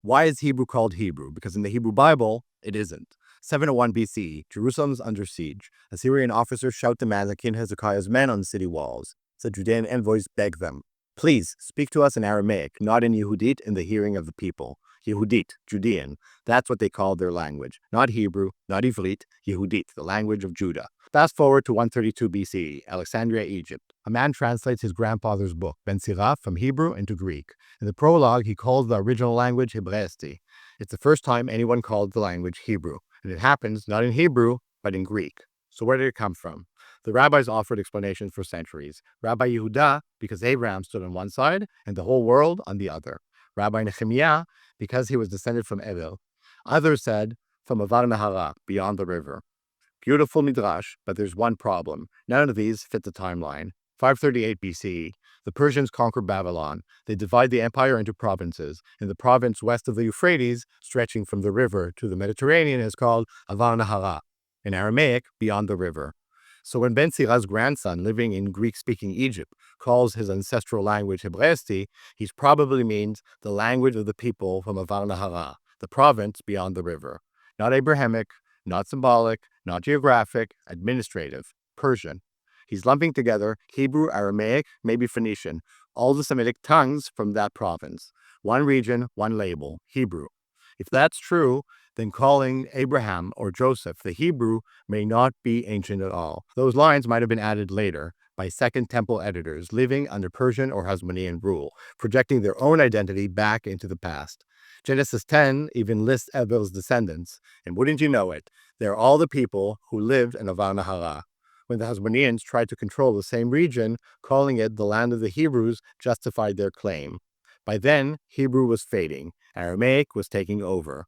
Why is Hebrew called Hebrew? Because in the Hebrew Bible, it isn't. 701 BCE, Jerusalem's under siege. Assyrian officers shout demands at King Hezekiah's men on city walls. The Judean envoys beg them, please speak to us in Aramaic, not in Yehudit, in the hearing of the people. Yehudit, Judean, that's what they called their language. Not Hebrew, not Ivrit, Yehudit, the language of Judah. Fast forward to 132 BCE, Alexandria, Egypt. A man translates his grandfather's book, Ben Sira, from Hebrew into Greek. In the prologue, he calls the original language Hebraisti. It's the first time anyone called the language Hebrew, and it happens not in Hebrew, but in Greek. So where did it come from? The rabbis offered explanations for centuries. Rabbi Yehuda, because Abraham stood on one side and the whole world on the other. Rabbi Nehemiah, because he was descended from Eber. Others said, from Avar Nahara, beyond the river. Beautiful midrash, but there's one problem. None of these fit the timeline. 538 BCE, the Persians conquer Babylon. They divide the empire into provinces, and the province west of the Euphrates, stretching from the river to the Mediterranean, is called Avar Nahara, in Aramaic, beyond the river. So when Ben Sira's grandson, living in Greek-speaking Egypt, calls his ancestral language Hebraisti, he probably means the language of the people from Avar Nahara, the province beyond the river. Not Abrahamic, not symbolic, not geographic, administrative, Persian. He's lumping together Hebrew, Aramaic, maybe Phoenician, all the Semitic tongues from that province. One region, one label, Hebrew. If that's true, then calling Abraham or Joseph the Hebrew may not be ancient at all. Those lines might have been added later by Second Temple editors living under Persian or Hasmonean rule, projecting their own identity back into the past. Genesis 10 even lists Eber's descendants, and wouldn't you know it, they're all the people who lived in Avar Nahara. When the Hasmoneans tried to control the same region, calling it the land of the Hebrews justified their claim. By then, Hebrew was fading, Aramaic was taking over.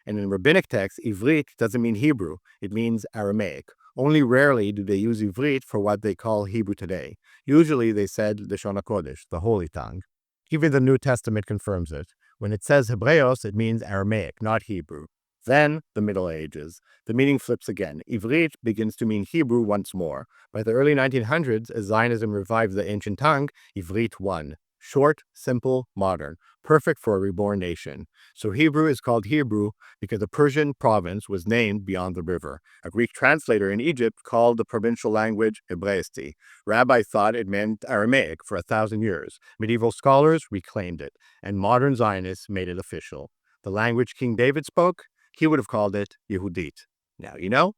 And in rabbinic texts, Ivrit doesn't mean Hebrew, it means Aramaic. Only rarely do they use Ivrit for what they call Hebrew today. Usually they said Leshon HaKodesh, the holy tongue. Even the New Testament confirms it. When it says Hebreos, it means Aramaic, not Hebrew. Then, the Middle Ages. The meaning flips again. Ivrit begins to mean Hebrew once more. By the early 1900s, as Zionism revived the ancient tongue, Ivrit won. Short, simple, modern. Perfect for a reborn nation. So Hebrew is called Hebrew because the Persian province was named beyond the river. A Greek translator in Egypt called the provincial language Hebraisti. Rabbis thought it meant Aramaic for 1,000 years. Medieval scholars reclaimed it, and modern Zionists made it official. The language King David spoke, he would have called it Yehudit. Now you know.